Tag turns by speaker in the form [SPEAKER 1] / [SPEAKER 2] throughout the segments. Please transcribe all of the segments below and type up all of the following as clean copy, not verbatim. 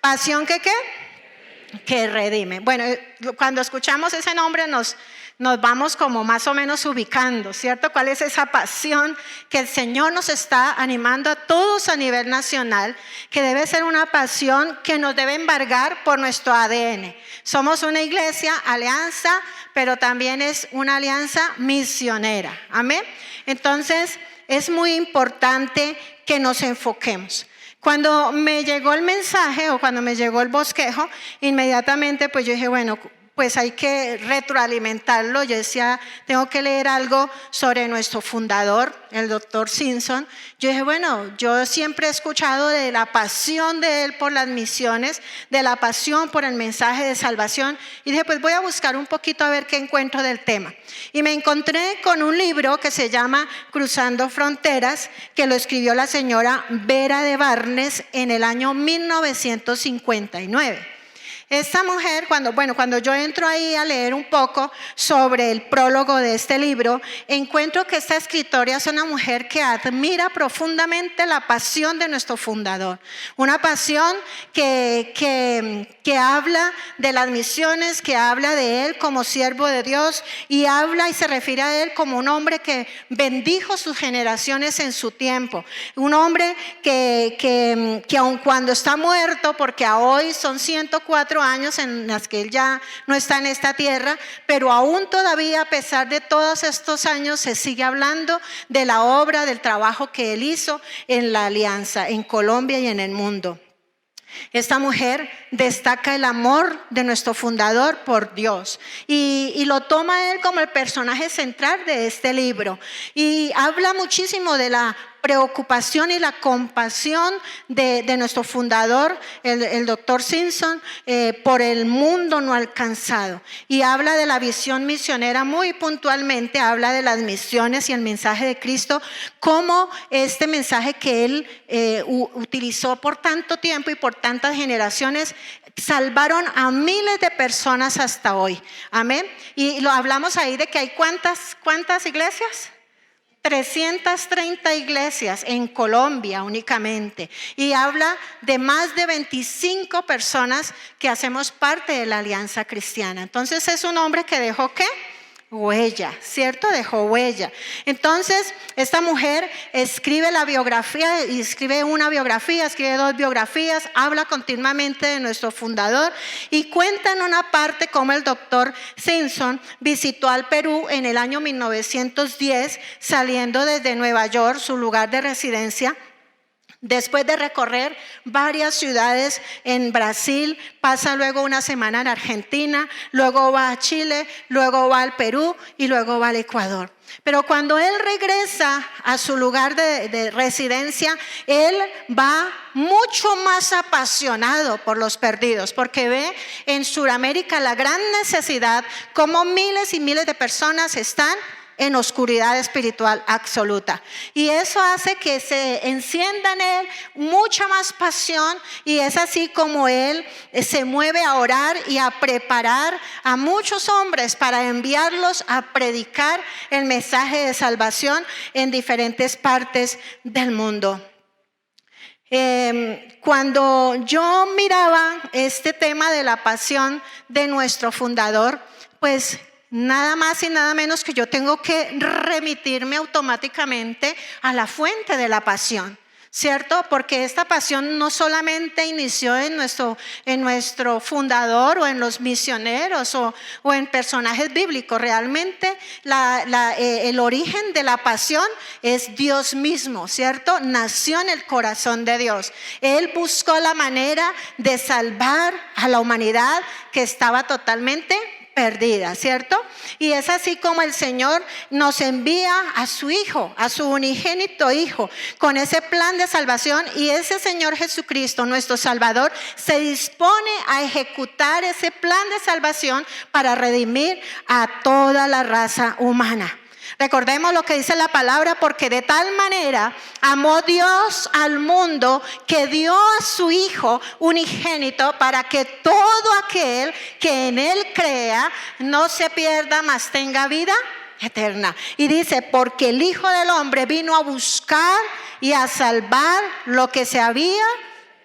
[SPEAKER 1] Pasión que ¿qué? Que redime. Bueno, cuando escuchamos ese nombre nos vamos como más o menos ubicando, ¿cierto? ¿Cuál es esa pasión que el Señor nos está animando a todos a nivel nacional? Que debe ser una pasión que nos debe embargar por nuestro ADN. Somos una iglesia, alianza, pero también es una alianza misionera. Amén. Entonces es muy importante que nos enfoquemos. Cuando me llegó el mensaje o cuando me llegó el bosquejo, inmediatamente pues yo dije, bueno, pues hay que retroalimentarlo. Yo decía, tengo que leer algo sobre nuestro fundador, el doctor Simpson. Yo dije, bueno, yo siempre he escuchado de la pasión de él por las misiones, de la pasión por el mensaje de salvación. Y dije, pues voy a buscar un poquito a ver qué encuentro del tema. Y me encontré con un libro que se llama Cruzando Fronteras, que lo escribió la señora Vera de Barnes en el año 1959. Esta mujer, cuando yo entro ahí a leer un poco sobre el prólogo de este libro, encuentro que esta escritora es una mujer que admira profundamente la pasión de nuestro fundador. Una pasión que habla de las misiones, que habla de él como siervo de Dios y habla y se refiere a él como un hombre que bendijo sus generaciones en su tiempo. Un hombre que aun cuando está muerto, porque a hoy son 104 años en las que él ya no está en esta tierra, pero aún todavía a pesar de todos estos años se sigue hablando de la obra, del trabajo que él hizo en la alianza, en Colombia y en el mundo. Esta mujer destaca el amor de nuestro fundador por Dios y lo toma él como el personaje central de este libro y habla muchísimo de la preocupación y la compasión de nuestro fundador, el doctor Simpson, por el mundo no alcanzado. Y habla de la visión misionera muy puntualmente, habla de las misiones y el mensaje de Cristo, como este mensaje que él utilizó por tanto tiempo y por tantas generaciones, salvaron a miles de personas hasta hoy. Amén. Y lo hablamos ahí de que hay ¿cuántas iglesias? 330 iglesias en Colombia únicamente y habla de más de 25 personas que hacemos parte de la Alianza Cristiana. Entonces es un hombre que dejó ¿qué? Huella, ¿cierto? Dejó huella. Entonces, esta mujer escribe la biografía, y escribe una biografía, escribe 2 biografías, habla continuamente de nuestro fundador y cuenta en una parte cómo el doctor Simpson visitó al Perú en el año 1910, saliendo desde Nueva York, su lugar de residencia. Después de recorrer varias ciudades en Brasil, pasa luego una semana en Argentina, luego va a Chile, luego va al Perú y luego va al Ecuador. Pero cuando él regresa a su lugar de residencia, él va mucho más apasionado por los perdidos, porque ve en Sudamérica la gran necesidad, como miles y miles de personas están en oscuridad espiritual absoluta. Y eso hace que se encienda en él mucha más pasión y es así como él se mueve a orar y a preparar a muchos hombres para enviarlos a predicar el mensaje de salvación en diferentes partes del mundo. Cuando yo miraba este tema de la pasión de nuestro fundador, pues nada más y nada menos que yo tengo que remitirme automáticamente a la fuente de la pasión, ¿cierto? Porque esta pasión no solamente inició en nuestro fundador o en los misioneros o en personajes bíblicos. Realmente el origen de la pasión es Dios mismo, ¿cierto? Nació en el corazón de Dios. Él buscó la manera de salvar a la humanidad que estaba totalmente perdida, ¿cierto? Y es así como el Señor nos envía a su Hijo, a su unigénito Hijo, con ese plan de salvación, y ese Señor Jesucristo, nuestro Salvador, se dispone a ejecutar ese plan de salvación para redimir a toda la raza humana. Recordemos lo que dice la palabra, porque de tal manera amó Dios al mundo que dio a su Hijo unigénito para que todo aquel que en él crea no se pierda, mas tenga vida eterna. Y dice, porque el Hijo del Hombre vino a buscar y a salvar lo que se había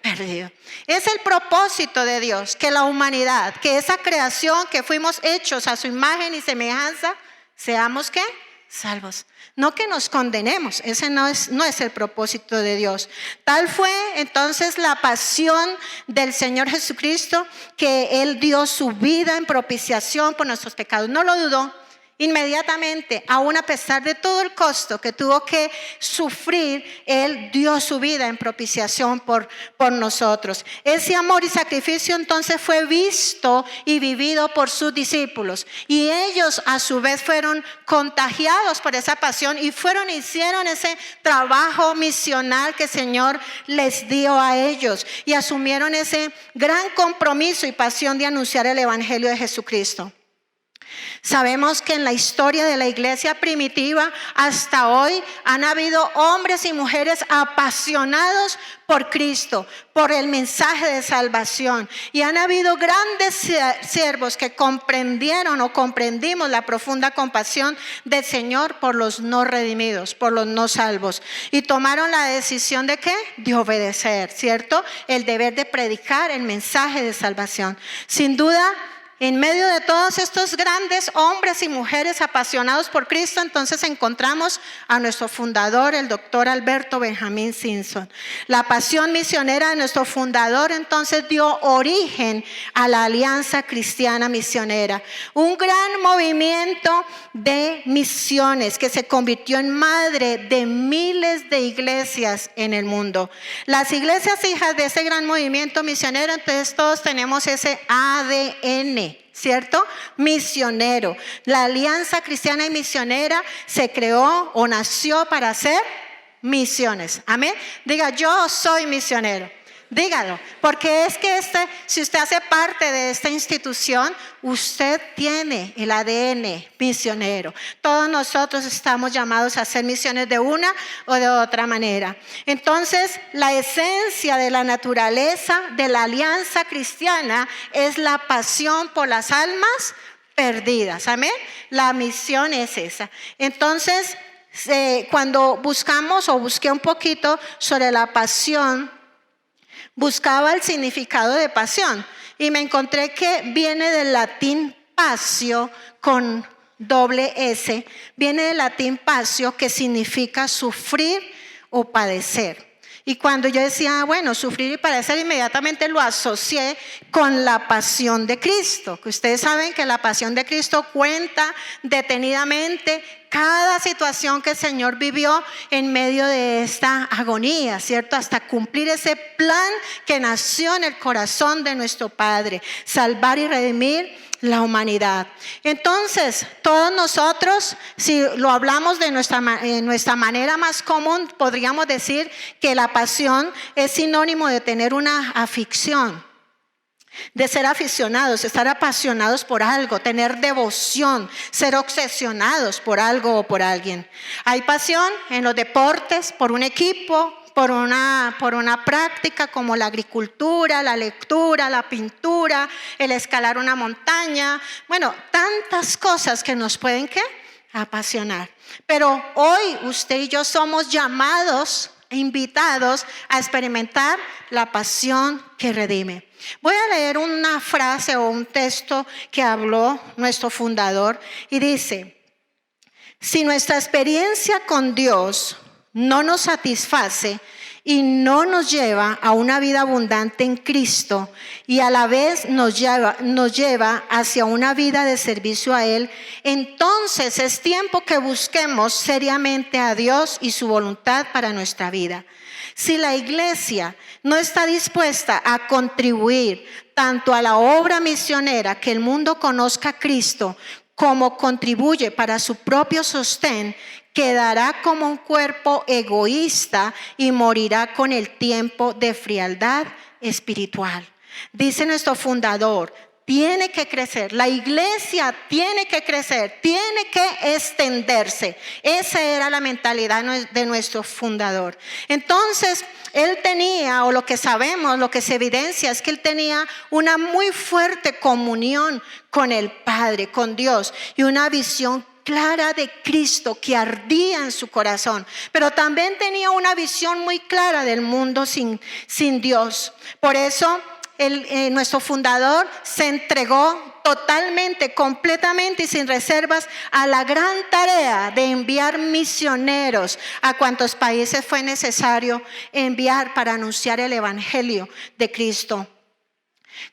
[SPEAKER 1] perdido. Es el propósito de Dios, que la humanidad, que esa creación que fuimos hechos a su imagen y semejanza, seamos ¿qué? Salvos. No que nos condenemos, ese no es el propósito de Dios. Tal fue entonces la pasión del Señor Jesucristo, que Él dio su vida en propiciación por nuestros pecados. No lo dudó. Inmediatamente, aún a pesar de todo el costo que tuvo que sufrir, Él dio su vida en propiciación por nosotros. Ese amor y sacrificio entonces fue visto y vivido por sus discípulos. Y ellos a su vez fueron contagiados por esa pasión y hicieron ese trabajo misional que el Señor les dio a ellos. Y asumieron ese gran compromiso y pasión de anunciar el Evangelio de Jesucristo. Sabemos que en la historia de la iglesia primitiva hasta hoy han habido hombres y mujeres apasionados por Cristo, por el mensaje de salvación. Y han habido grandes siervos que comprendieron o comprendimos la profunda compasión del Señor por los no redimidos, por los no salvos. Y tomaron la decisión ¿de qué? De obedecer, ¿cierto? El deber de predicar el mensaje de salvación. Sin duda, en medio de todos estos grandes hombres y mujeres apasionados por Cristo, entonces encontramos a nuestro fundador, el doctor Alberto Benjamín Simpson. La pasión misionera de nuestro fundador entonces dio origen a la Alianza Cristiana Misionera, un gran movimiento de misiones que se convirtió en madre de miles de iglesias en el mundo. Las iglesias hijas de ese gran movimiento misionero, entonces todos tenemos ese ADN, ¿cierto? Misionero. La Alianza Cristiana y Misionera se creó o nació para hacer misiones. Amén. Diga, yo soy misionero. Dígalo, porque es que si usted hace parte de esta institución, usted tiene el ADN misionero. Todos nosotros estamos llamados a hacer misiones de una o de otra manera. Entonces, la esencia de la naturaleza de la Alianza Cristiana es la pasión por las almas perdidas. Amén. La misión es esa. Entonces, cuando busqué un poquito sobre la pasión, buscaba el significado de pasión y me encontré que viene del latín pasio con doble S, viene del latín pasio, que significa sufrir o padecer. Y cuando yo decía, bueno, sufrir y padecer, inmediatamente lo asocié con la pasión de Cristo, que ustedes saben que la pasión de Cristo cuenta detenidamente cada situación que el Señor vivió en medio de esta agonía, ¿cierto? Hasta cumplir ese plan que nació en el corazón de nuestro Padre, salvar y redimir la humanidad. Entonces, todos nosotros, si lo hablamos de nuestra manera más común, podríamos decir que la pasión es sinónimo de tener una afición, de ser aficionados, estar apasionados por algo, tener devoción, ser obsesionados por algo o por alguien. Hay pasión en los deportes, por un equipo, por una práctica como la agricultura, la lectura, la pintura, el escalar una montaña. Bueno, tantas cosas que nos pueden ¿qué? Apasionar. Pero hoy usted y yo somos llamados e invitados a experimentar la pasión que redime. Voy a leer una frase o un texto que habló nuestro fundador y dice: si nuestra experiencia con Dios no nos satisface y no nos lleva a una vida abundante en Cristo y a la vez nos lleva hacia una vida de servicio a Él, entonces es tiempo que busquemos seriamente a Dios y su voluntad para nuestra vida. Si la iglesia no está dispuesta a contribuir tanto a la obra misionera que el mundo conozca a Cristo, como contribuye para su propio sostén, quedará como un cuerpo egoísta y morirá con el tiempo de frialdad espiritual. Dice nuestro fundador, tiene que crecer, la iglesia tiene que crecer, tiene que extenderse. Esa era la mentalidad de nuestro fundador. Entonces, él tenía, o lo que sabemos, lo que se evidencia es que él tenía una muy fuerte comunión con el Padre, con Dios, y una visión clara de Cristo que ardía en su corazón, pero también tenía una visión muy clara del mundo sin Dios. Por eso nuestro fundador se entregó totalmente, completamente y sin reservas a la gran tarea de enviar misioneros a cuantos países fue necesario enviar para anunciar el evangelio de Cristo.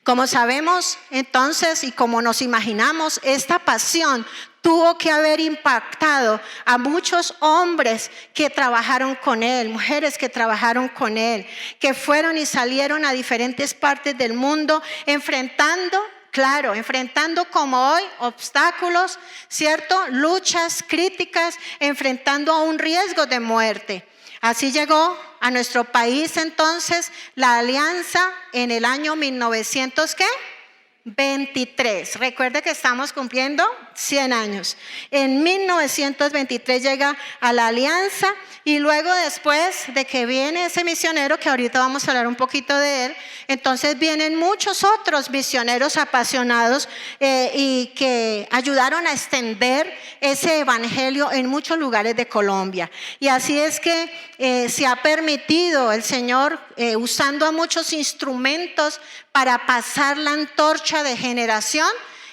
[SPEAKER 1] Como sabemos entonces y como nos imaginamos, esta pasión tuvo que haber impactado a muchos hombres que trabajaron con él, mujeres que trabajaron con él, que fueron y salieron a diferentes partes del mundo enfrentando como hoy obstáculos, ¿cierto? Luchas, críticas, enfrentando a un riesgo de muerte. Así llegó a nuestro país entonces la alianza en el año 1923. Recuerde que estamos cumpliendo 100 años. En 1923 llega a la alianza y luego después de que viene ese misionero, que ahorita vamos a hablar un poquito de él, entonces vienen muchos otros misioneros apasionados y que ayudaron a extender ese evangelio en muchos lugares de Colombia. Y así es que se ha permitido el Señor usando a muchos instrumentos para pasar la antorcha de generación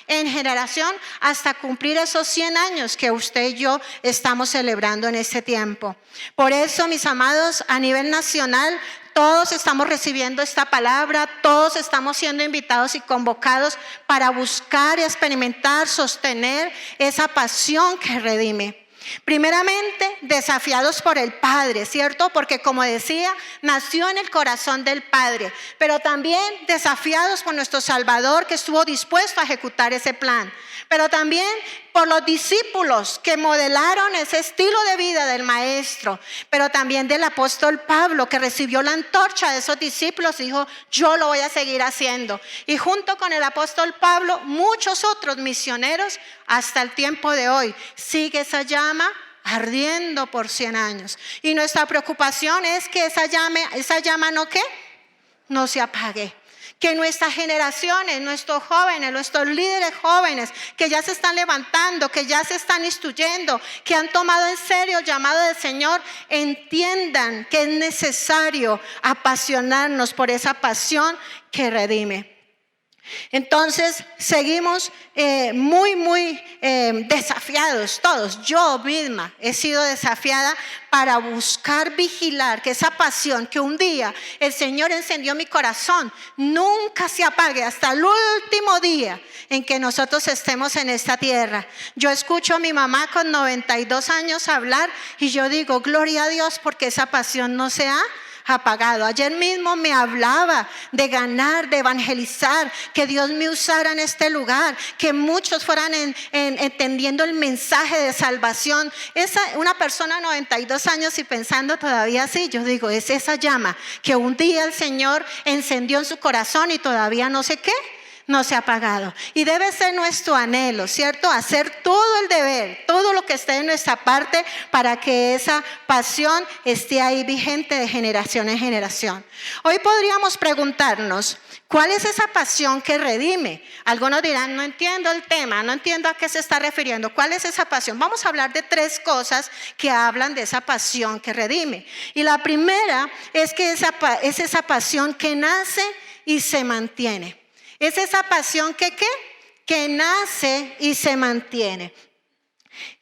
[SPEAKER 1] en generación hasta cumplir esos 100 años que usted y yo estamos celebrando en este tiempo. Por eso, mis amados, a nivel nacional, todos estamos recibiendo esta palabra, todos estamos siendo invitados y convocados para buscar y experimentar, sostener esa pasión que redime. Primeramente, desafiados por el Padre, ¿cierto? Porque como decía, nació en el corazón del Padre, pero también desafiados por nuestro Salvador que estuvo dispuesto a ejecutar ese plan, pero también por los discípulos que modelaron ese estilo de vida del Maestro, pero también del apóstol Pablo que recibió la antorcha de esos discípulos y dijo, yo lo voy a seguir haciendo. Y junto con el apóstol Pablo, muchos otros misioneros hasta el tiempo de hoy. Sigue esa llama ardiendo por 100 años. Y nuestra preocupación es que esa llama no se apague. Que nuestras generaciones, nuestros jóvenes, nuestros líderes jóvenes que ya se están levantando, que ya se están instruyendo, que han tomado en serio el llamado del Señor, entiendan que es necesario apasionarnos por esa pasión que redime. Entonces seguimos muy desafiados todos. Yo misma he sido desafiada para buscar vigilar que esa pasión que un día el Señor encendió en mi corazón nunca se apague hasta el último día en que nosotros estemos en esta tierra. Yo escucho a mi mamá con 92 años hablar y yo digo, gloria a Dios porque esa pasión no se ha apagado. Ayer mismo me hablaba de ganar, de evangelizar, que Dios me usara en este lugar, que muchos fueran entendiendo el mensaje de salvación. Una persona de 92 años y pensando todavía así, yo digo, es esa llama que un día el Señor encendió en su corazón y todavía no sé qué, no se ha apagado. Y debe ser nuestro anhelo, ¿cierto? Hacer todo el deber, todo lo que esté en nuestra parte para que esa pasión esté ahí vigente de generación en generación. Hoy podríamos preguntarnos, ¿cuál es esa pasión que redime? Algunos dirán, no entiendo el tema, no entiendo a qué se está refiriendo. ¿Cuál es esa pasión? Vamos a hablar de 3 cosas que hablan de esa pasión que redime. Y la primera es que es esa pasión que nace y se mantiene. Es esa pasión que nace y se mantiene.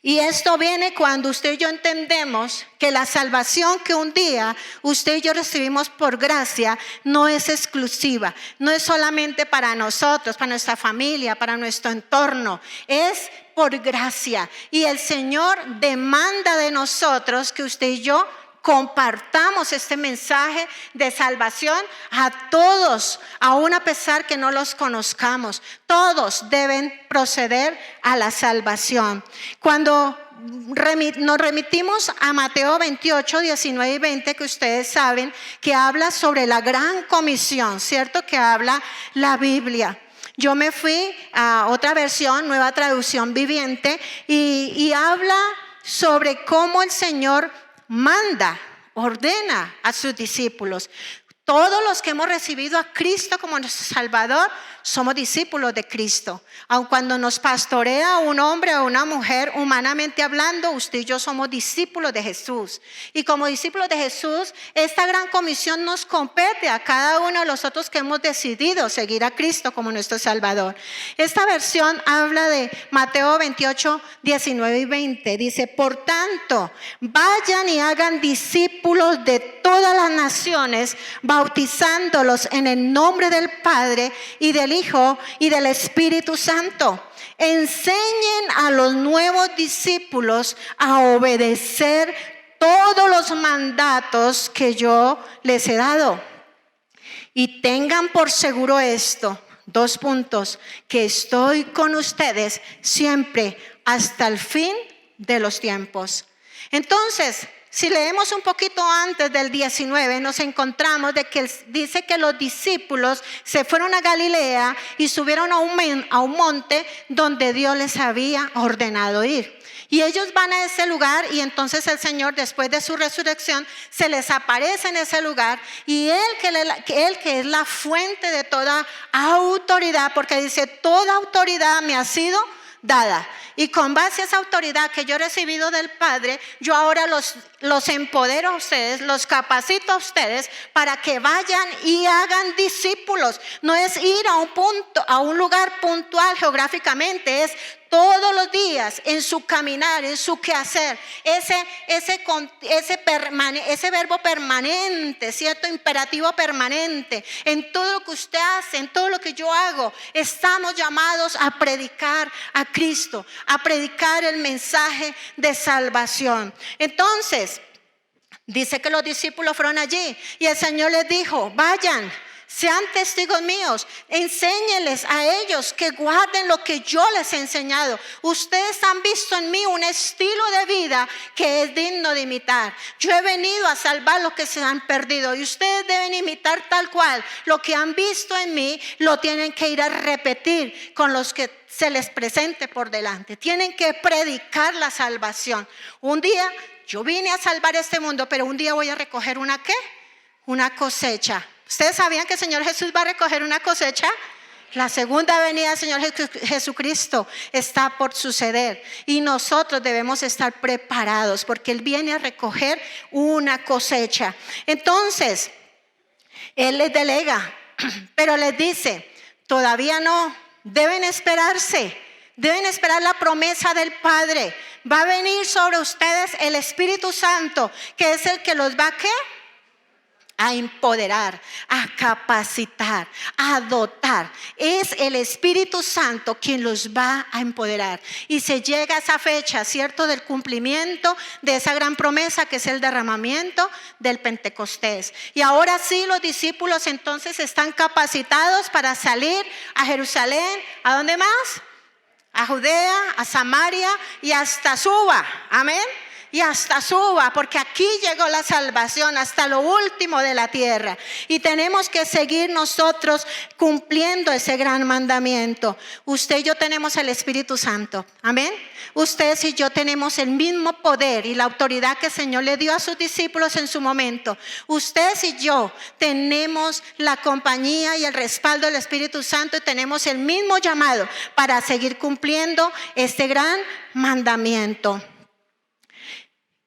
[SPEAKER 1] Y esto viene cuando usted y yo entendemos que la salvación que un día usted y yo recibimos por gracia no es exclusiva, no es solamente para nosotros, para nuestra familia, para nuestro entorno, es por gracia. Y el Señor demanda de nosotros que usted y yo compartamos este mensaje de salvación a todos, aun a pesar que no los conozcamos. Todos deben proceder a la salvación. Cuando nos remitimos a Mateo 28, 19 y 20, que ustedes saben que habla sobre la gran comisión, ¿cierto? Que habla la Biblia. Yo me fui a otra versión, Nueva Traducción Viviente, y habla sobre cómo el Señor manda, ordena a sus discípulos. Todos los que hemos recibido a Cristo como nuestro Salvador somos discípulos de Cristo. Aun cuando nos pastorea un hombre o una mujer, humanamente hablando, usted y yo somos discípulos de Jesús. Y como discípulos de Jesús, esta gran comisión nos compete a cada uno de los otros que hemos decidido seguir a Cristo como nuestro Salvador. Esta versión habla de Mateo 28, 19 y 20. Dice, por tanto, vayan y hagan discípulos de todas las naciones, bautizándolos en el nombre del Padre y del Hijo y del Espíritu Santo. Enseñen a los nuevos discípulos a obedecer todos los mandatos que yo les he dado. Y tengan por seguro esto, 2 puntos, que estoy con ustedes siempre hasta el fin de los tiempos. Entonces, si leemos un poquito antes del 19, nos encontramos de que dice que los discípulos se fueron a Galilea y subieron a un monte donde Dios les había ordenado ir. Y ellos van a ese lugar y entonces el Señor, después de su resurrección, se les aparece en ese lugar. Y Él que es la fuente de toda autoridad, porque dice, toda autoridad me ha sido dada. Y con base a esa autoridad que yo he recibido del Padre, yo ahora los empodero a ustedes, los capacito a ustedes para que vayan y hagan discípulos. No es ir a un lugar puntual geográficamente, es todos los días en su caminar, en su quehacer, ese verbo permanente, cierto, imperativo permanente, en todo lo que usted hace, en todo lo que yo hago, estamos llamados a predicar a Cristo, a predicar el mensaje de salvación. Entonces, dice que los discípulos fueron allí y el Señor les dijo, vayan, sean testigos míos, enséñenles a ellos que guarden lo que yo les he enseñado. Ustedes han visto en mí un estilo de vida que es digno de imitar. Yo he venido a salvar los que se han perdido y ustedes deben imitar tal cual. Lo que han visto en mí lo tienen que ir a repetir con los que se les presente por delante. Tienen que predicar la salvación. Un día yo vine a salvar este mundo, pero un día voy a recoger ¿una qué? Una cosecha. ¿Ustedes sabían que el Señor Jesús va a recoger una cosecha? La segunda venida del Señor Jesucristo está por suceder y nosotros debemos estar preparados porque Él viene a recoger una cosecha. Entonces, Él les delega, pero les dice, todavía no, deben esperarse. Deben esperar la promesa del Padre. Va a venir sobre ustedes el Espíritu Santo, que es el que los va ¿qué? A empoderar, a capacitar, a dotar. Es el Espíritu Santo quien los va a empoderar. Y se llega a esa fecha, ¿cierto? Del cumplimiento de esa gran promesa que es el derramamiento del Pentecostés. Y ahora sí, los discípulos entonces están capacitados para salir a Jerusalén. ¿A dónde más? A Judea, a Samaria y hasta Suba. Amén. Y hasta Suba, porque aquí llegó la salvación hasta lo último de la tierra. Y tenemos que seguir nosotros cumpliendo ese gran mandamiento. Usted y yo tenemos el Espíritu Santo. Amén. Ustedes y yo tenemos el mismo poder y la autoridad que el Señor le dio a sus discípulos en su momento. Ustedes y yo tenemos la compañía y el respaldo del Espíritu Santo y tenemos el mismo llamado para seguir cumpliendo este gran mandamiento.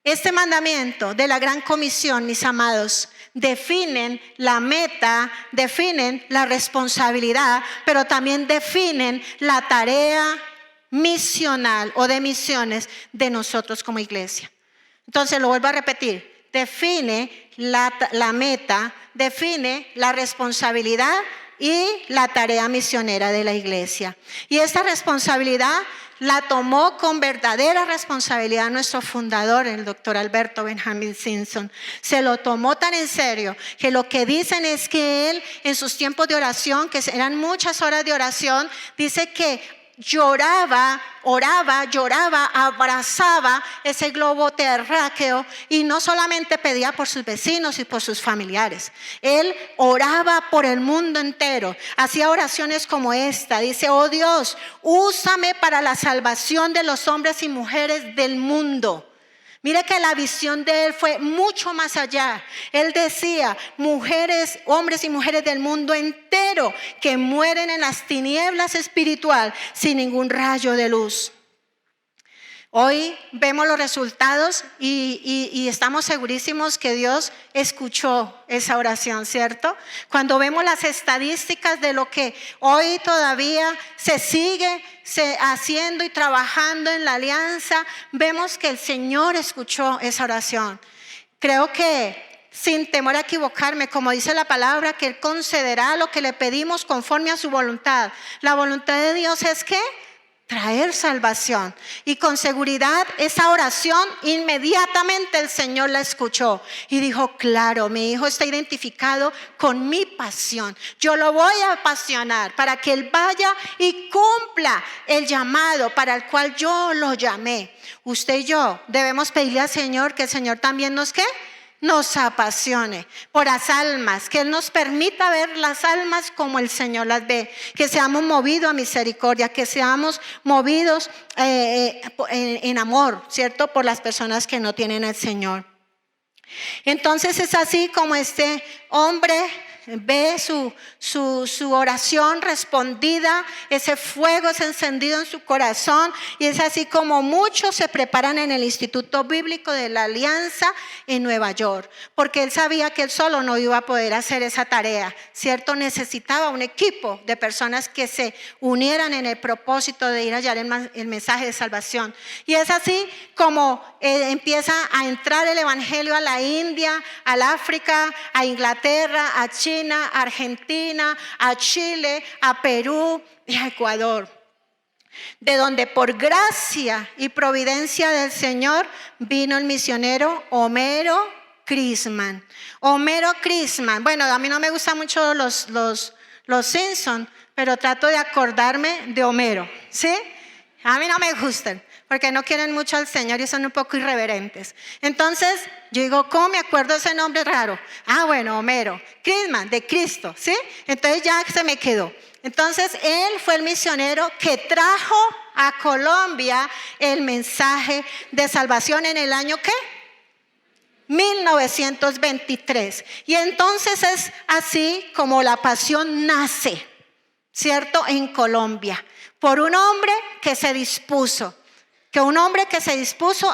[SPEAKER 1] Este mandamiento de la gran comisión, mis amados, definen la meta, definen la responsabilidad, pero también definen la tarea misional o de misiones de nosotros como iglesia. Entonces lo vuelvo a repetir, define la meta, define la responsabilidad y la tarea misionera de la iglesia. Y esta responsabilidad la tomó con verdadera responsabilidad nuestro fundador, el doctor Alberto Benjamin Simpson. Se lo tomó tan en serio que lo que dicen es que él en sus tiempos de oración, que eran muchas horas de oración, dice que lloraba, oraba, lloraba, abrazaba ese globo terráqueo y no solamente pedía por sus vecinos y por sus familiares. Él oraba por el mundo entero. Hacía oraciones como esta. Dice, oh Dios, úsame para la salvación de los hombres y mujeres del mundo. Mire que la visión de él fue mucho más allá. Él decía, mujeres, hombres y mujeres del mundo entero que mueren en las tinieblas espiritual sin ningún rayo de luz. Hoy vemos los resultados y estamos segurísimos que Dios escuchó esa oración, ¿cierto? Cuando vemos las estadísticas de lo que hoy todavía se sigue haciendo y trabajando en la alianza, vemos que el Señor escuchó esa oración. Creo que sin temor a equivocarme, como dice la palabra, que Él concederá lo que le pedimos conforme a su voluntad. La voluntad de Dios es ¿qué? Traer salvación. Y con seguridad esa oración inmediatamente el Señor la escuchó y dijo, claro, mi hijo está identificado con mi pasión. Yo lo voy a apasionar para que él vaya y cumpla el llamado para el cual yo lo llamé. Usted y yo debemos pedirle al Señor que el Señor también nos ¿qué? Nos apasione por las almas, que Él nos permita ver las almas como el Señor las ve, que seamos movidos a misericordia, que seamos movidos en amor, ¿cierto? Por las personas que no tienen al Señor. Entonces es así como este hombre ve su oración respondida, ese fuego es encendido en su corazón, y es así como muchos se preparan en el Instituto Bíblico de la Alianza en Nueva York, porque él sabía que él solo no iba a poder hacer esa tarea, ¿cierto? Necesitaba un equipo de personas que se unieran en el propósito de ir a hallar el mensaje de salvación. Y es así como empieza a entrar el evangelio a la India, al África, a Inglaterra, a China, a Argentina, a Chile, a Perú y a Ecuador, de donde por gracia y providencia del Señor vino el misionero Homero Chrisman. Homero Chrisman, bueno, a mí no me gustan mucho los Simpson, pero trato de acordarme de Homero, ¿sí? A mí no me gustan, porque no quieren mucho al Señor y son un poco irreverentes. Entonces, yo digo, ¿cómo me acuerdo ese nombre raro? Ah, bueno, Homero. Chrisman, de Cristo, ¿sí? Entonces ya se me quedó. Entonces, él fue el misionero que trajo a Colombia el mensaje de salvación en el año, ¿qué? 1923. Y entonces es así como la pasión nace, ¿cierto? En Colombia, por un hombre que se dispuso.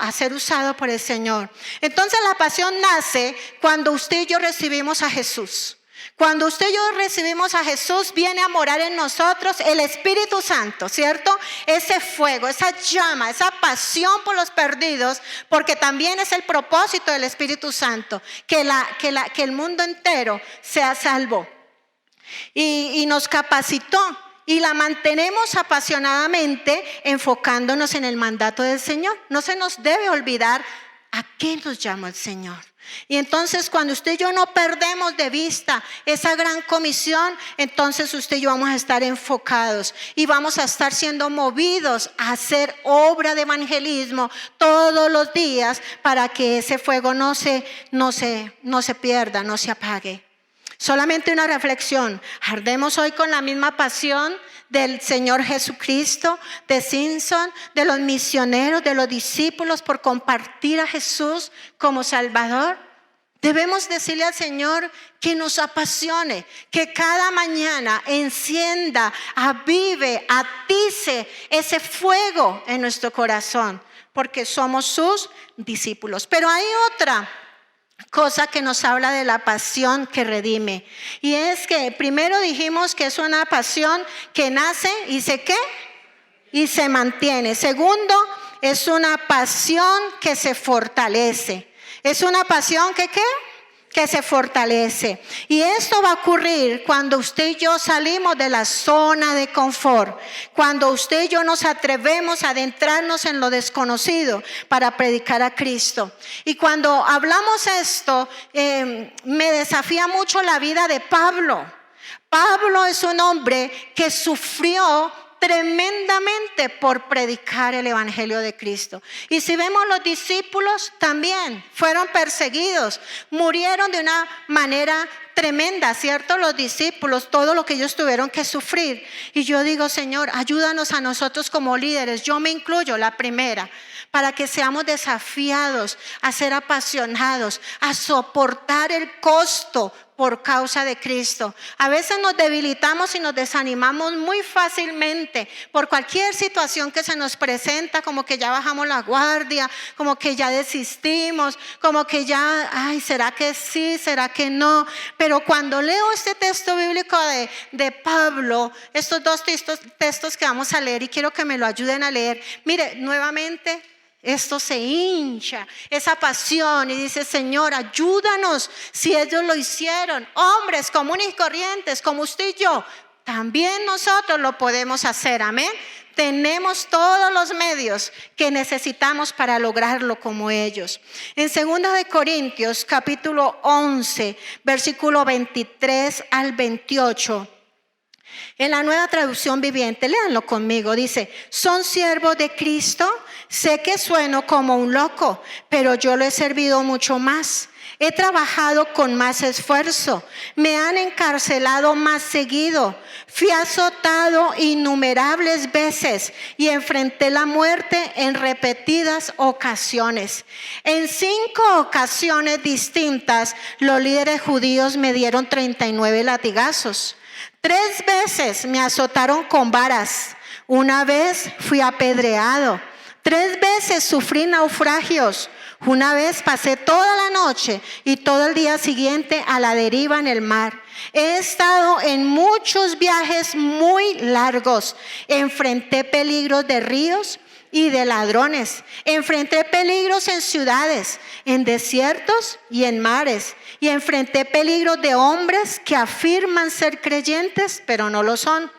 [SPEAKER 1] A ser usado por el Señor. Entonces la pasión nace cuando usted y yo recibimos a Jesús. Cuando usted y yo recibimos a Jesús, viene a morar en nosotros el Espíritu Santo, ¿cierto? Ese fuego, esa llama, esa pasión por los perdidos, porque también es el propósito del Espíritu Santo, que el mundo entero sea salvo. Y nos capacitó. Y la mantenemos apasionadamente enfocándonos en el mandato del Señor. No se nos debe olvidar a qué nos llama el Señor. Y entonces cuando usted y yo no perdemos de vista esa gran comisión, entonces usted y yo vamos a estar enfocados y vamos a estar siendo movidos a hacer obra de evangelismo todos los días para que ese fuego no se pierda, no se apague. Solamente una reflexión. Ardemos hoy con la misma pasión del Señor Jesucristo, de Simpson, de los misioneros, de los discípulos por compartir a Jesús como Salvador. Debemos decirle al Señor que nos apasione, que cada mañana encienda, avive, atice ese fuego en nuestro corazón, porque somos sus discípulos. Pero hay otra cosa que nos habla de la pasión que redime. Y es que primero dijimos que es una pasión que nace y y se mantiene. Segundo, es una pasión que se fortalece. Es una pasión que se fortalece. Y esto va a ocurrir cuando usted y yo salimos de la zona de confort, cuando usted y yo nos atrevemos a adentrarnos en lo desconocido para predicar a Cristo. Y cuando hablamos esto, me desafía mucho la vida de Pablo. Pablo es un hombre que sufrió tremendamente por predicar el evangelio de Cristo. Y si vemos, los discípulos también fueron perseguidos, murieron de una manera tremenda, ¿cierto? Los discípulos, todo lo que ellos tuvieron que sufrir. Y yo digo, Señor, ayúdanos a nosotros como líderes, yo me incluyo, la primera, para que seamos desafiados a ser apasionados, a soportar el costo por causa de Cristo. A veces nos debilitamos y nos desanimamos muy fácilmente por cualquier situación que se nos presenta, como que ya bajamos la guardia, como que ya desistimos, como que ya, ay, ¿será que sí? ¿Será que no? Pero cuando leo este texto bíblico de Pablo, estos dos textos que vamos a leer, y quiero que me lo ayuden a leer, mire, nuevamente esto se hincha, esa pasión, y dice, Señor, ayúdanos. Si ellos lo hicieron, hombres comunes y corrientes como usted y yo, también nosotros lo podemos hacer, amén. Tenemos todos los medios que necesitamos para lograrlo como ellos. En 2 de Corintios capítulo 11, versículo 23 al 28, en la Nueva Traducción Viviente, léanlo conmigo, dice, ¿son siervos de Cristo? Sé que sueno como un loco, pero yo lo he servido mucho más. He trabajado con más esfuerzo, me han encarcelado más seguido, fui azotado innumerables veces y enfrenté la muerte en repetidas ocasiones. En 5 ocasiones distintas, los líderes judíos me dieron 39 latigazos. 3 veces me azotaron con varas. Una vez fui apedreado. 3 veces sufrí naufragios. Una vez pasé toda la noche y todo el día siguiente a la deriva en el mar. He estado en muchos viajes muy largos. Enfrenté peligros de ríos y de ladrones. Enfrenté peligros en ciudades, en desiertos y en mares. Y enfrenté peligros de hombres que afirman ser creyentes, pero no lo son.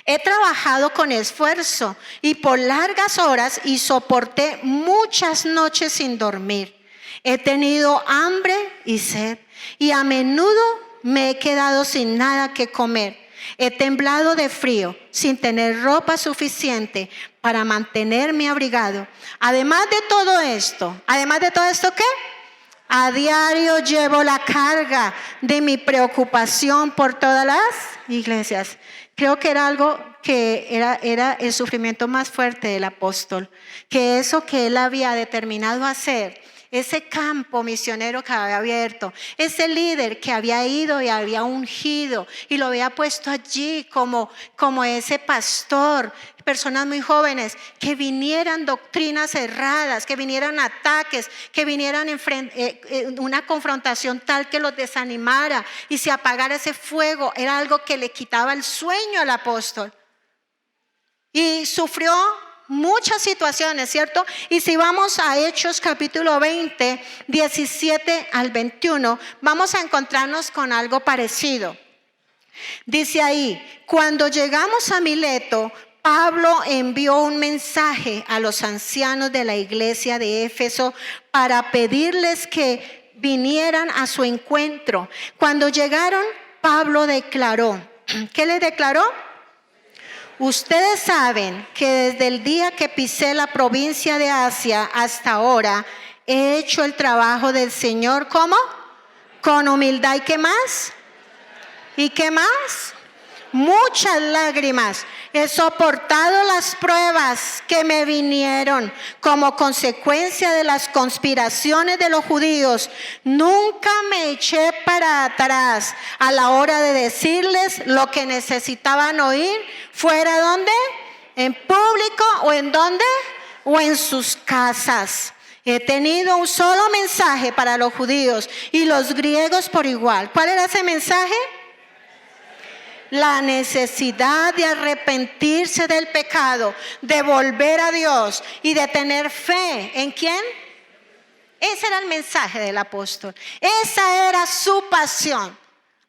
[SPEAKER 1] He trabajado con esfuerzo y por largas horas y soporté muchas noches sin dormir. He tenido hambre y sed y a menudo me he quedado sin nada que comer. He temblado de frío sin tener ropa suficiente para mantenerme abrigado. Además de todo esto, ¿qué? A diario llevo la carga de mi preocupación por todas las iglesias. Creo que era algo que era el sufrimiento más fuerte del apóstol, que eso que él había determinado hacer, ese campo misionero que había abierto, ese líder que había ido y había ungido y lo había puesto allí como ese pastor, personas muy jóvenes, que vinieran doctrinas erradas, que vinieran ataques, que vinieran una confrontación tal que los desanimara y se apagara ese fuego, era algo que le quitaba el sueño al apóstol. Y sufrió muchas situaciones, ¿cierto? Y si vamos a Hechos capítulo 20, 17 al 21, vamos a encontrarnos con algo parecido. Dice ahí, cuando llegamos a Mileto, Pablo envió un mensaje a los ancianos de la iglesia de Éfeso para pedirles que vinieran a su encuentro. Cuando llegaron, Pablo declaró, ¿qué les declaró? Ustedes saben que desde el día que pisé la provincia de Asia hasta ahora, he hecho el trabajo del Señor, ¿cómo? Con humildad. ¿Y qué más? ¿Y qué más? Muchas lágrimas. He soportado las pruebas que me vinieron como consecuencia de las conspiraciones de los judíos. Nunca me eché para atrás a la hora de decirles lo que necesitaban oír, fuera donde, en público o en donde, o en sus casas. He tenido un solo mensaje para los judíos y los griegos por igual. ¿Cuál era ese mensaje? La necesidad de arrepentirse del pecado, de volver a Dios y de tener fe. ¿En quién? Ese era el mensaje del apóstol. Esa era su pasión.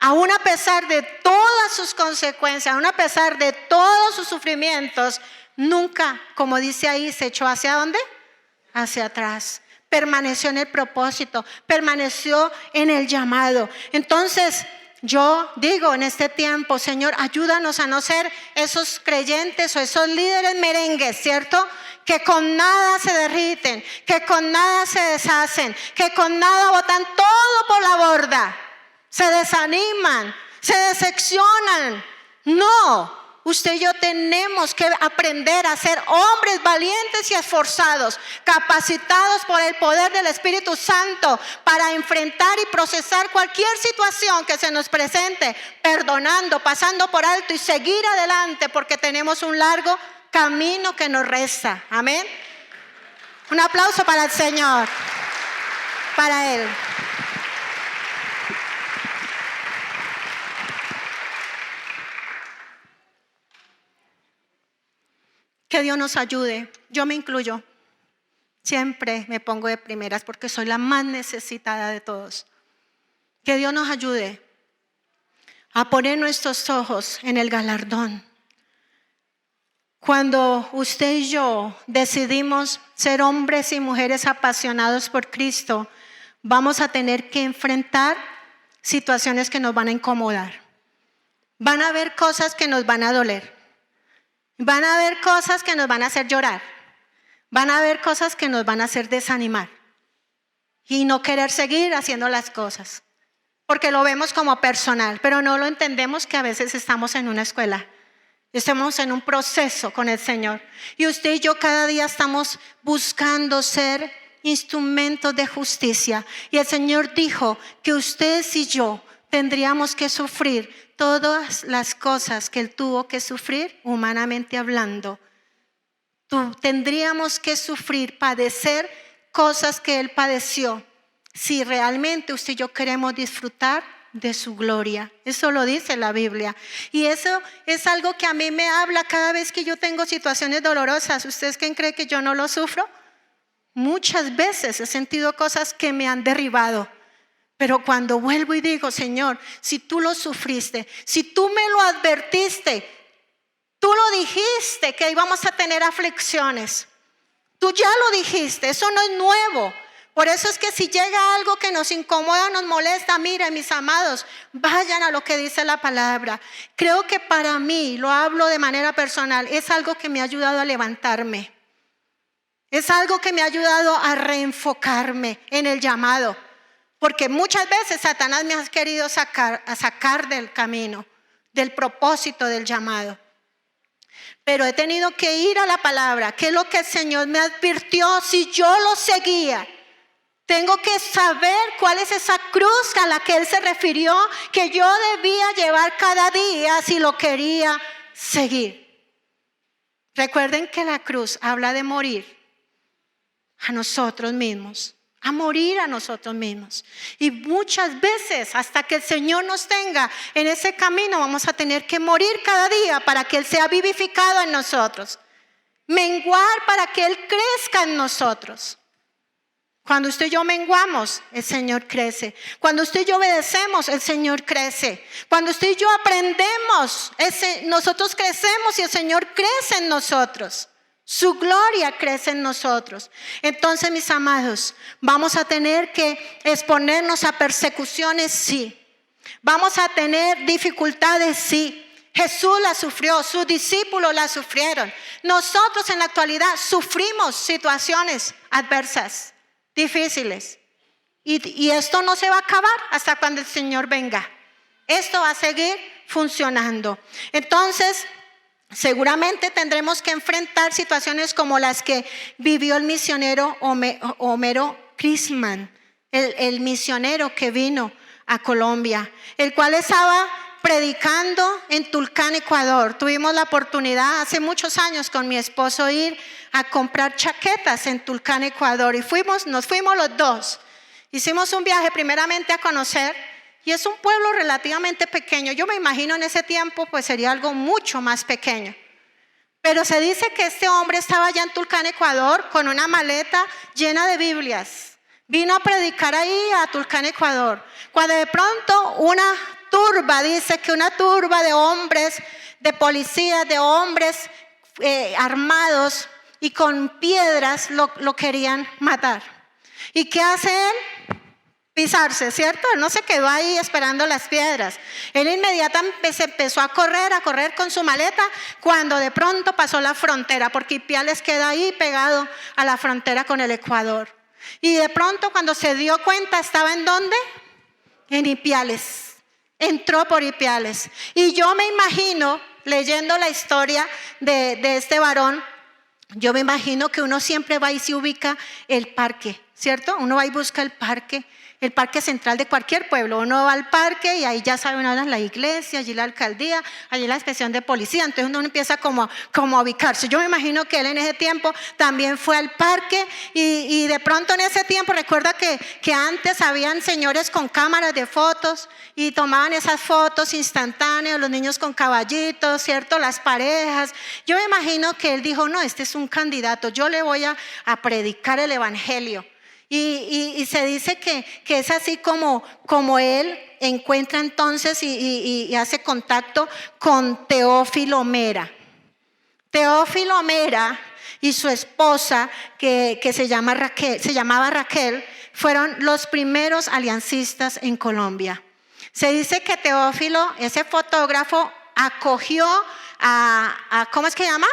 [SPEAKER 1] Aún a pesar de todas sus consecuencias, aún a pesar de todos sus sufrimientos, nunca, como dice ahí, se echó ¿hacia dónde? Hacia atrás. Permaneció en el propósito, permaneció en el llamado. Entonces, yo digo en este tiempo, Señor, ayúdanos a no ser esos creyentes o esos líderes merengues, ¿cierto? Que con nada se derriten, que con nada se deshacen, que con nada botan todo por la borda, se desaniman, se decepcionan. No. Usted y yo tenemos que aprender a ser hombres valientes y esforzados, capacitados por el poder del Espíritu Santo para enfrentar y procesar cualquier situación que se nos presente, perdonando, pasando por alto y seguir adelante porque tenemos un largo camino que nos resta. Amén. Un aplauso para el Señor, para Él. Que Dios nos ayude. Yo me incluyo. Siempre me pongo de primeras porque soy la más necesitada de todos. Que Dios nos ayude a poner nuestros ojos en el galardón. Cuando usted y yo decidimos ser hombres y mujeres apasionados por Cristo, vamos a tener que enfrentar situaciones que nos van a incomodar. Van a haber cosas que nos van a doler. Van a haber cosas que nos van a hacer llorar. Van a haber cosas que nos van a hacer desanimar y no querer seguir haciendo las cosas. Porque lo vemos como personal, pero no lo entendemos que a veces estamos en una escuela. Estamos en un proceso con el Señor. Y usted y yo cada día estamos buscando ser instrumentos de justicia. Y el Señor dijo que ustedes y yo tendríamos que sufrir todas las cosas que Él tuvo que sufrir humanamente hablando. Tendríamos que sufrir, padecer cosas que Él padeció si realmente usted y yo queremos disfrutar de su gloria. Eso lo dice la Biblia. Y eso es algo que a mí me habla cada vez que yo tengo situaciones dolorosas. ¿Ustedes creen que yo no lo sufro? Muchas veces he sentido cosas que me han derribado. Pero cuando vuelvo y digo, Señor, si tú lo sufriste, si tú me lo advertiste, tú lo dijiste que íbamos a tener aflicciones. Tú ya lo dijiste, eso no es nuevo. Por eso es que si llega algo que nos incomoda, nos molesta, miren mis amados, vayan a lo que dice la palabra. Creo que para mí, lo hablo de manera personal, es algo que me ha ayudado a levantarme. Es algo que me ha ayudado a reenfocarme en el llamado. Porque muchas veces Satanás me ha querido sacar del camino, del propósito del llamado. Pero he tenido que ir a la palabra, que es lo que el Señor me advirtió si yo lo seguía. Tengo que saber cuál es esa cruz a la que Él se refirió, que yo debía llevar cada día si lo quería seguir. Recuerden que la cruz habla de morir a nosotros mismos. A morir a nosotros mismos. Y muchas veces hasta que el Señor nos tenga en ese camino vamos a tener que morir cada día para que Él sea vivificado en nosotros. Menguar para que Él crezca en nosotros. Cuando usted y yo menguamos, el Señor crece. Cuando usted y yo obedecemos, el Señor crece. Cuando usted y yo aprendemos, nosotros crecemos y el Señor crece en nosotros. Su gloria crece en nosotros. Entonces, mis amados, vamos a tener que exponernos a persecuciones, sí. Vamos a tener dificultades, sí. Jesús las sufrió, sus discípulos las sufrieron. Nosotros en la actualidad sufrimos situaciones adversas, difíciles. Y esto no se va a acabar hasta cuando el Señor venga. Esto va a seguir funcionando. Entonces, seguramente tendremos que enfrentar situaciones como las que vivió el misionero Homero Chrisman, el misionero que vino a Colombia, el cual estaba predicando en Tulcán, Ecuador. Tuvimos la oportunidad hace muchos años con mi esposo ir a comprar chaquetas en Tulcán, Ecuador, y nos fuimos los dos. Hicimos un viaje primeramente a conocer. Y es un pueblo relativamente pequeño. Yo me imagino en ese tiempo pues sería algo mucho más pequeño. Pero se dice que este hombre estaba allá en Tulcán, Ecuador, con una maleta llena de Biblias. Vino a predicar ahí a Tulcán, Ecuador. Cuando de pronto una turba de hombres, de policías, de hombres armados y con piedras lo querían matar. ¿Y qué hace él? pisarse, ¿cierto? Él no se quedó ahí esperando las piedras. Él inmediatamente se empezó a correr con su maleta, cuando de pronto pasó la frontera, porque Ipiales queda ahí pegado a la frontera con el Ecuador. Y de pronto, cuando se dio cuenta, ¿estaba en dónde? En Ipiales. Entró por Ipiales. Y yo me imagino, leyendo la historia de este varón, yo me imagino que uno siempre va y se ubica el parque, ¿cierto? Uno va y busca el parque central de cualquier pueblo. Uno va al parque y ahí ya sabe uno la iglesia, allí la alcaldía, allí la inspección de policía. Entonces uno empieza como a ubicarse. Yo me imagino que él en ese tiempo también fue al parque y de pronto en ese tiempo, recuerda que antes habían señores con cámaras de fotos y tomaban esas fotos instantáneas, los niños con caballitos, ¿cierto? Las parejas. Yo me imagino que él dijo, no, este es un candidato, yo le voy a predicar el evangelio. Y se dice que es así como él encuentra entonces y hace contacto con Teófilo Mera. Teófilo Mera y su esposa, que se llamaba Raquel, fueron los primeros aliancistas en Colombia. Se dice que Teófilo, ese fotógrafo, acogió a ¿cómo es que llama?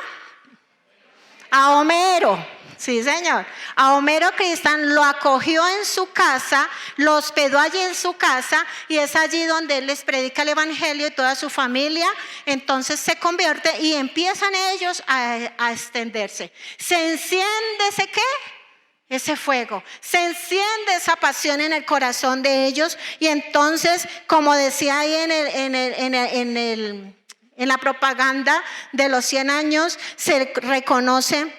[SPEAKER 1] A Homero. Sí, señor. A Homero Cristán lo acogió en su casa, lo hospedó allí en su casa y es allí donde él les predica el evangelio y toda su familia entonces se convierte y empiezan ellos a extenderse. Se enciende ese ¿qué? Ese fuego, se enciende esa pasión en el corazón de ellos y entonces, como decía ahí en la propaganda de los 100 años, se reconoce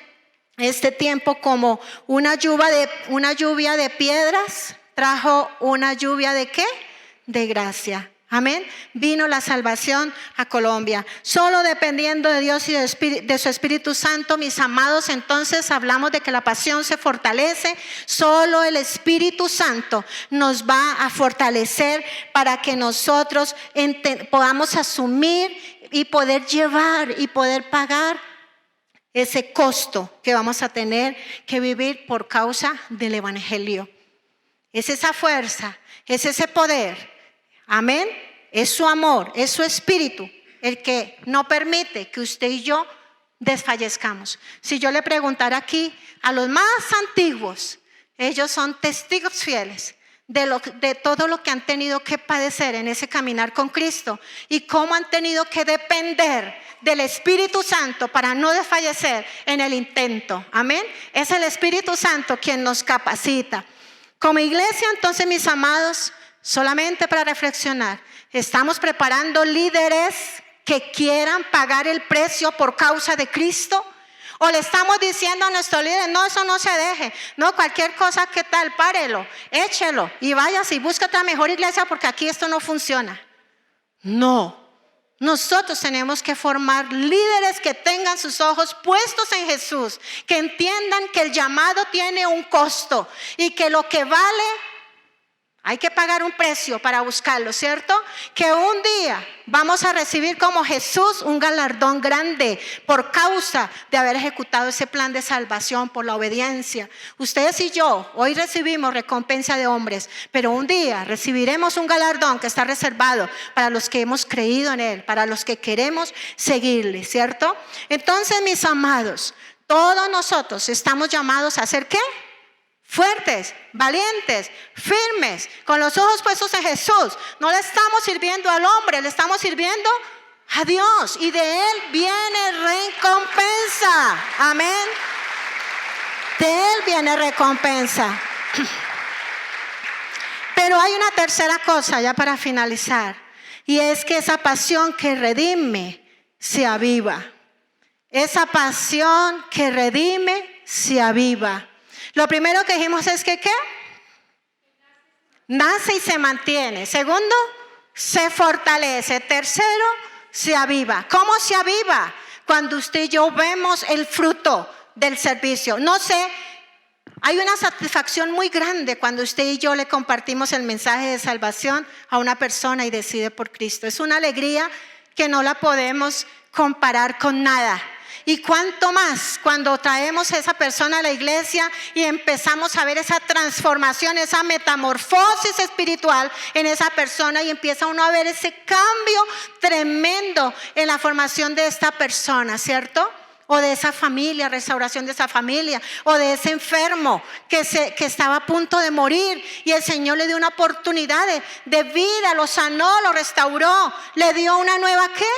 [SPEAKER 1] este tiempo como una lluvia de piedras trajo una lluvia de ¿qué? De gracia. Amén. Vino la salvación a Colombia. Solo dependiendo de Dios y de su Espíritu Santo, mis amados, entonces hablamos de que la pasión se fortalece. Solo el Espíritu Santo nos va a fortalecer para que nosotros podamos asumir y poder llevar y poder pagar ese costo que vamos a tener que vivir por causa del evangelio. Es esa fuerza, es ese poder. Amén. Es su amor, es su espíritu el que no permite que usted y yo desfallezcamos. Si yo le preguntara aquí a los más antiguos, ellos son testigos fieles de todo lo que han tenido que padecer en ese caminar con Cristo y cómo han tenido que depender del Espíritu Santo para no desfallecer en el intento. Amén. Es el Espíritu Santo quien nos capacita. Como iglesia, entonces, mis amados, solamente para reflexionar, ¿estamos preparando líderes que quieran pagar el precio por causa de Cristo? ¿O le estamos diciendo a nuestros líderes, no, eso no se deje, no, cualquier cosa, ¿qué tal? Párelo, échelo y váyase y busque otra mejor iglesia porque aquí esto no funciona? No. Nosotros tenemos que formar líderes que tengan sus ojos puestos en Jesús, que entiendan que el llamado tiene un costo y que lo que vale, hay que pagar un precio para buscarlo, ¿cierto? Que un día vamos a recibir como Jesús un galardón grande por causa de haber ejecutado ese plan de salvación por la obediencia. Ustedes y yo hoy recibimos recompensa de hombres, pero un día recibiremos un galardón que está reservado para los que hemos creído en Él, para los que queremos seguirle, ¿cierto? Entonces, mis amados, todos nosotros estamos llamados a hacer ¿qué? Fuertes, valientes, firmes, con los ojos puestos en Jesús. No le estamos sirviendo al hombre, le estamos sirviendo a Dios y de Él viene recompensa. Amén. De Él viene recompensa. Pero hay una tercera cosa ya para finalizar, y es que esa pasión que redime se aviva. Esa pasión que redime se aviva. Lo primero que dijimos es que ¿qué? Nace y se mantiene. Segundo, se fortalece. Tercero, se aviva. ¿Cómo se aviva? Cuando usted y yo vemos el fruto del servicio. No sé, hay una satisfacción muy grande cuando usted y yo le compartimos el mensaje de salvación a una persona y decide por Cristo. Es una alegría que no la podemos comparar con nada. Y cuánto más cuando traemos a esa persona a la iglesia y empezamos a ver esa transformación, esa metamorfosis espiritual en esa persona, y empieza uno a ver ese cambio tremendo en la formación de esta persona, ¿cierto? O de esa familia, restauración de esa familia, o de ese enfermo que estaba a punto de morir y el Señor le dio una oportunidad de vida, lo sanó, lo restauró, le dio una nueva ¿qué?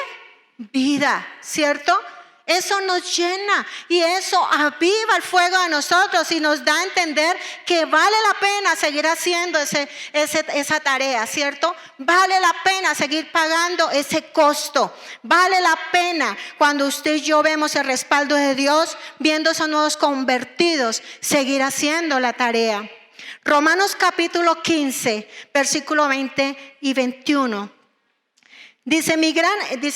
[SPEAKER 1] Vida, ¿cierto? Eso nos llena y eso aviva el fuego de nosotros y nos da a entender que vale la pena seguir haciendo esa tarea, ¿cierto? Vale la pena seguir pagando ese costo. Vale la pena cuando usted y yo vemos el respaldo de Dios, viendo esos nuevos convertidos, seguir haciendo la tarea. Romanos capítulo 15, versículo 20 y 21. Dice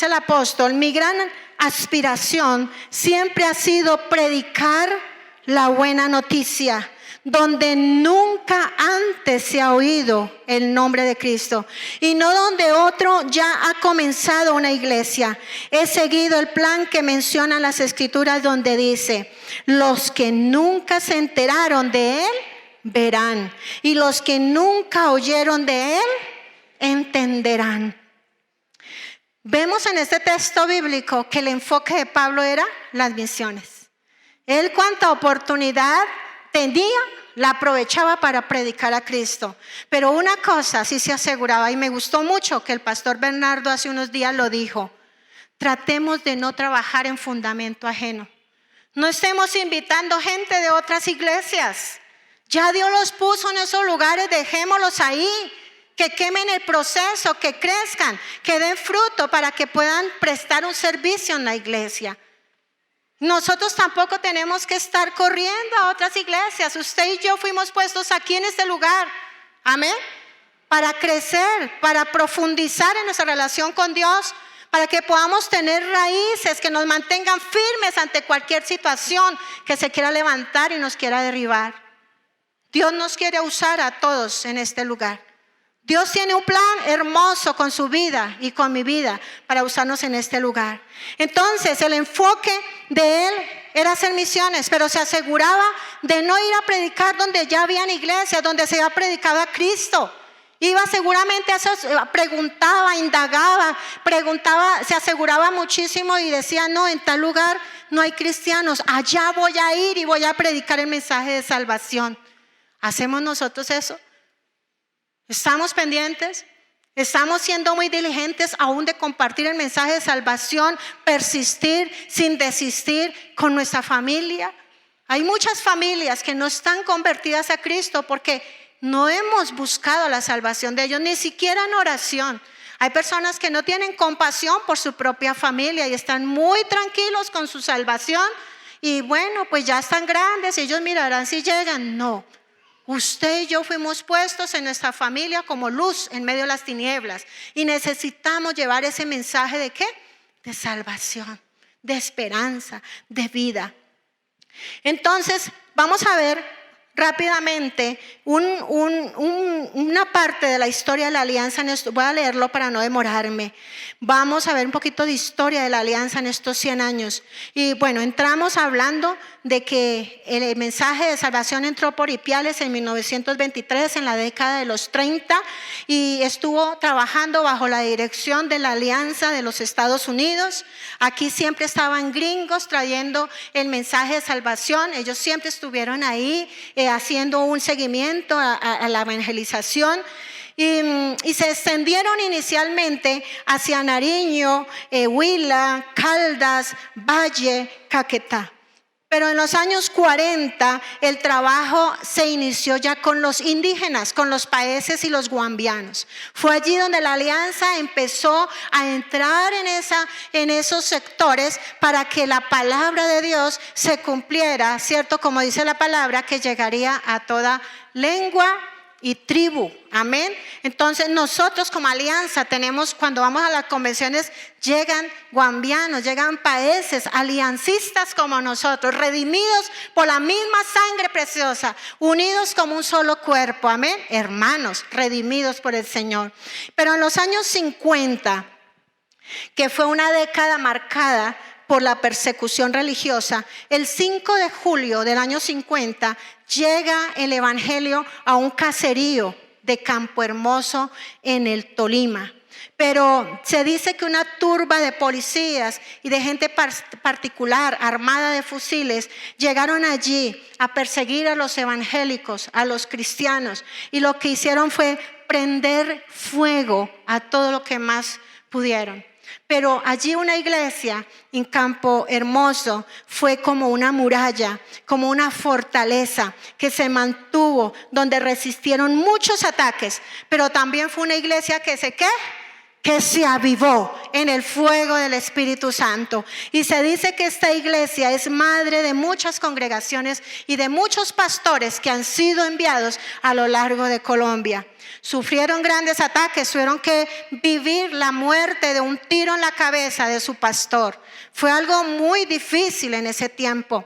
[SPEAKER 1] el apóstol, mi gran aspiración siempre ha sido predicar la buena noticia, donde nunca antes se ha oído el nombre de Cristo y no donde otro ya ha comenzado una iglesia. He seguido el plan que mencionan las escrituras donde dice, los que nunca se enteraron de él verán y los que nunca oyeron de él entenderán. Vemos en este texto bíblico que el enfoque de Pablo era las misiones. Él cuanta oportunidad tenía, la aprovechaba para predicar a Cristo. Pero una cosa sí se aseguraba, y me gustó mucho que el pastor Bernardo hace unos días lo dijo: tratemos de no trabajar en fundamento ajeno. No estemos invitando gente de otras iglesias. Ya Dios los puso en esos lugares, dejémoslos ahí. Que quemen el proceso, que crezcan, que den fruto para que puedan prestar un servicio en la iglesia. Nosotros tampoco tenemos que estar corriendo a otras iglesias. Usted y yo fuimos puestos aquí en este lugar, amén, para crecer, para profundizar en nuestra relación con Dios, para que podamos tener raíces que nos mantengan firmes ante cualquier situación que se quiera levantar y nos quiera derribar. Dios nos quiere usar a todos en este lugar. Dios tiene un plan hermoso con su vida y con mi vida para usarnos en este lugar. Entonces el enfoque de él era hacer misiones, pero se aseguraba de no ir a predicar donde ya habían iglesias, donde se había predicado a Cristo. Iba seguramente a eso, preguntaba, indagaba, se aseguraba muchísimo y decía, no, en tal lugar no hay cristianos, allá voy a ir y voy a predicar el mensaje de salvación. ¿Hacemos nosotros eso? ¿Estamos pendientes? ¿Estamos siendo muy diligentes aún de compartir el mensaje de salvación, persistir sin desistir con nuestra familia? Hay muchas familias que no están convertidas a Cristo porque no hemos buscado la salvación de ellos, ni siquiera en oración. Hay personas que no tienen compasión por su propia familia y están muy tranquilos con su salvación y bueno, pues ya están grandes, ellos mirarán si llegan. No. Usted y yo fuimos puestos en nuestra familia como luz en medio de las tinieblas y necesitamos llevar ese mensaje ¿de qué? De salvación, de esperanza, de vida. Entonces vamos a ver rápidamente una parte de la historia de la alianza. Voy a leerlo para no demorarme. Vamos a ver un poquito de historia de la alianza en estos 100 años. Y bueno, entramos hablando de que el mensaje de salvación entró por Ipiales en 1923, en la década de los 30, y estuvo trabajando bajo la dirección de la Alianza de los Estados Unidos. Aquí siempre estaban gringos trayendo el mensaje de salvación. Ellos siempre estuvieron ahí haciendo un seguimiento a la evangelización. Y se extendieron inicialmente hacia Nariño, Huila, Caldas, Valle, Caquetá. Pero en los años 40 el trabajo se inició ya con los indígenas, con los paeses y los guambianos. Fue allí donde la alianza empezó a entrar en esos sectores para que la palabra de Dios se cumpliera, ¿cierto? Como dice la palabra, que llegaría a toda lengua y tribu, amén. Entonces nosotros como alianza tenemos, cuando vamos a las convenciones, llegan guambianos, llegan paeses, aliancistas como nosotros, redimidos por la misma sangre preciosa, unidos como un solo cuerpo, amén, hermanos, redimidos por el Señor. Pero en los años 50, que fue una década marcada por la persecución religiosa, el 5 de julio del año 50 llega el evangelio a un caserío de Campo Hermoso en el Tolima. Pero se dice que una turba de policías y de gente particular armada de fusiles llegaron allí a perseguir a los evangélicos, a los cristianos, y lo que hicieron fue prender fuego a todo lo que más pudieron. Pero allí una iglesia en Campo Hermoso fue como una muralla, como una fortaleza que se mantuvo, donde resistieron muchos ataques, pero también fue una iglesia que se avivó en el fuego del Espíritu Santo. Y se dice que esta iglesia es madre de muchas congregaciones y de muchos pastores que han sido enviados a lo largo de Colombia. Sufrieron grandes ataques, tuvieron que vivir la muerte de un tiro en la cabeza de su pastor. Fue algo muy difícil en ese tiempo.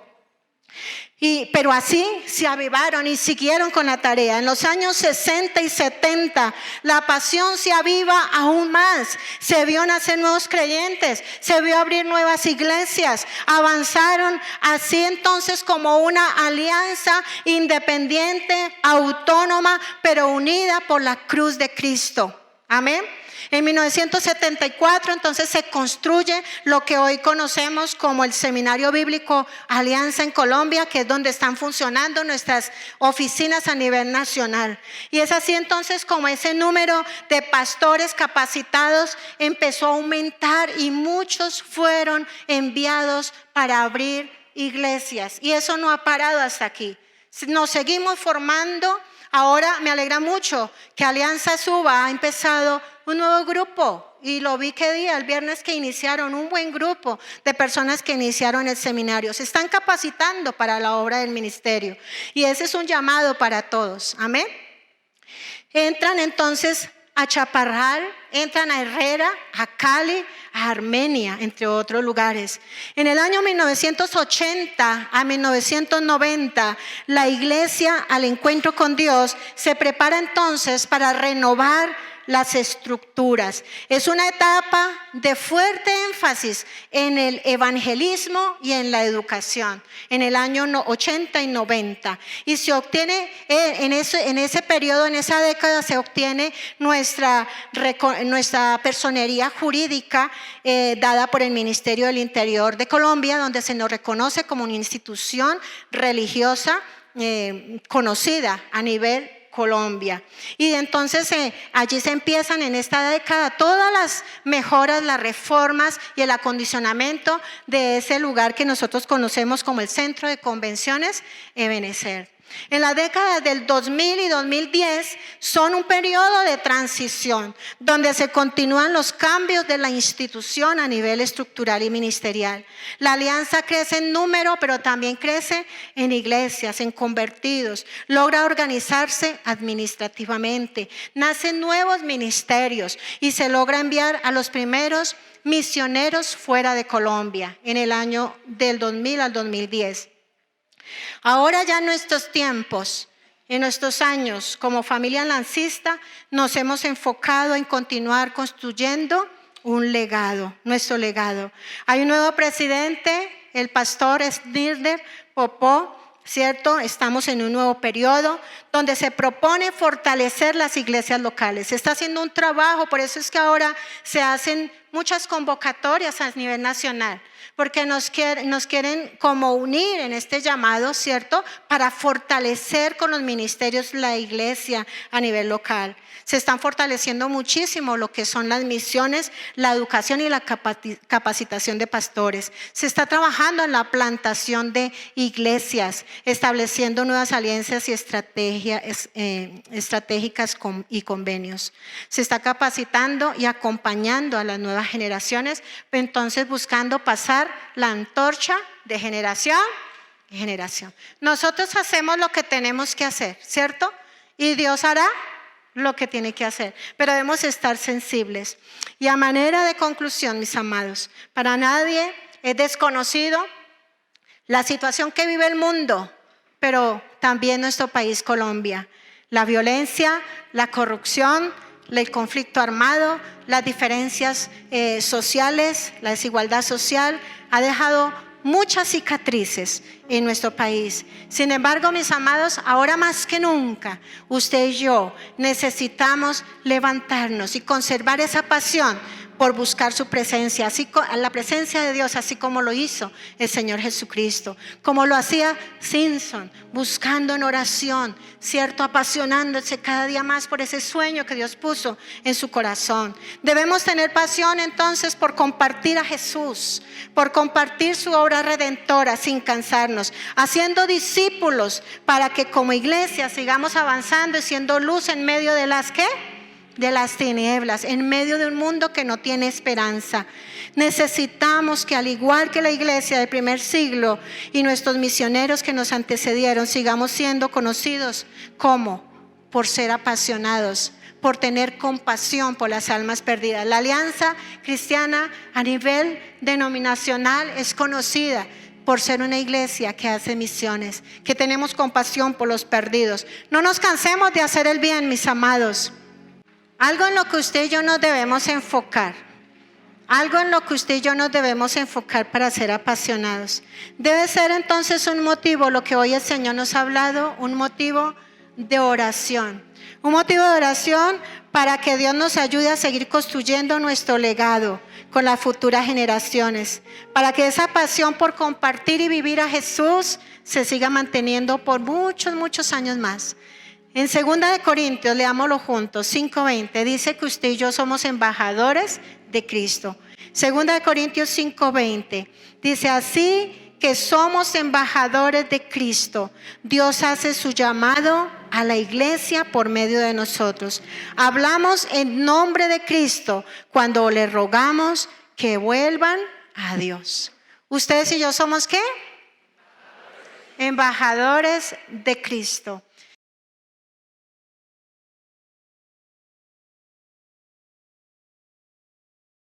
[SPEAKER 1] Pero así se avivaron y siguieron con la tarea. En los años 60 y 70 la pasión se aviva aún más. Se vio nacer nuevos creyentes, se vio abrir nuevas iglesias. Avanzaron así entonces como una alianza independiente, autónoma, pero unida por la cruz de Cristo. Amén. En 1974 entonces se construye lo que hoy conocemos como el Seminario Bíblico Alianza en Colombia, que es donde están funcionando nuestras oficinas a nivel nacional. Y es así entonces como ese número de pastores capacitados empezó a aumentar y muchos fueron enviados para abrir iglesias. Y eso no ha parado hasta aquí. Nos seguimos formando. Ahora me alegra mucho que Alianza Suba ha empezado un nuevo grupo, y lo vi el viernes que iniciaron un buen grupo de personas que iniciaron el seminario. Se están capacitando para la obra del ministerio, y ese es un llamado para todos. Amén. Entran entonces a Chaparral, entran a Herrera, a Cali, a Armenia, entre otros lugares. En el año 1980 a 1990, la iglesia al encuentro con Dios se prepara entonces para renovar las estructuras. Es una etapa de fuerte énfasis en el evangelismo y en la educación, en el año 80 y 90. Y se obtiene en ese periodo, en esa década, se obtiene nuestra personería jurídica dada por el Ministerio del Interior de Colombia, donde se nos reconoce como una institución religiosa conocida a nivel Colombia. Y entonces allí se empiezan en esta década todas las mejoras, las reformas y el acondicionamiento de ese lugar que nosotros conocemos como el Centro de Convenciones Ebenezer. En la década del 2000 y 2010 son un periodo de transición donde se continúan los cambios de la institución a nivel estructural y ministerial. La alianza crece en número, pero también crece en iglesias, en convertidos, logra organizarse administrativamente, nacen nuevos ministerios y se logra enviar a los primeros misioneros fuera de Colombia en el año del 2000 al 2010. Ahora ya en nuestros tiempos, en nuestros años como familia lancista, nos hemos enfocado en continuar construyendo un legado, nuestro legado. Hay un nuevo presidente, el pastor Snyder Popó, ¿cierto? Estamos en un nuevo periodo donde se propone fortalecer las iglesias locales. Se está haciendo un trabajo, por eso es que ahora se hacen muchas convocatorias a nivel nacional, porque nos quieren como unir en este llamado, ¿cierto? Para fortalecer con los ministerios la iglesia a nivel local. Se están fortaleciendo muchísimo lo que son las misiones, la educación y la capacitación de pastores. Se está trabajando en la plantación de iglesias, estableciendo nuevas alianzas y estrategias estratégicas y convenios. Se está capacitando y acompañando a las nuevas generaciones, entonces buscando pasar la antorcha de generación en generación. Nosotros hacemos lo que tenemos que hacer, ¿cierto? Y Dios hará lo que tiene que hacer, pero debemos estar sensibles. Y a manera de conclusión, mis amados, para nadie es desconocido la situación que vive el mundo, pero también nuestro país, Colombia. La violencia, la corrupción el conflicto armado, las diferencias sociales, la desigualdad social, ha dejado muchas cicatrices en nuestro país. Sin embargo, mis amados, ahora más que nunca, usted y yo necesitamos levantarnos y conservar esa pasión por buscar su presencia, así la presencia de Dios, así como lo hizo el Señor Jesucristo, como lo hacía Simpson, buscando en oración, cierto, apasionándose cada día más por ese sueño que Dios puso en su corazón. Debemos tener pasión entonces por compartir a Jesús, por compartir su obra redentora sin cansarnos, haciendo discípulos para que como iglesia sigamos avanzando y siendo luz en medio de las ¿qué? De las tinieblas, en medio de un mundo que no tiene esperanza. Necesitamos que, al igual que la iglesia del primer siglo y nuestros misioneros que nos antecedieron, sigamos siendo conocidos como por ser apasionados, por tener compasión por las almas perdidas. La Alianza Cristiana a nivel denominacional es conocida por ser una iglesia que hace misiones, que tenemos compasión por los perdidos. No nos cansemos de hacer el bien, mis amados. Algo en lo que usted y yo nos debemos enfocar, algo en lo que usted y yo nos debemos enfocar para ser apasionados. Debe ser entonces un motivo, lo que hoy el Señor nos ha hablado, un motivo de oración. Un motivo de oración para que Dios nos ayude a seguir construyendo nuestro legado con las futuras generaciones. Para que esa pasión por compartir y vivir a Jesús se siga manteniendo por muchos, muchos años más. En 2 de Corintios, leámoslo juntos, 5:20, dice que usted y yo somos embajadores de Cristo. 2 de Corintios 5:20, dice así que somos embajadores de Cristo. Dios hace su llamado a la iglesia por medio de nosotros. Hablamos en nombre de Cristo cuando le rogamos que vuelvan a Dios. ¿Ustedes y yo somos qué? Embajadores de Cristo.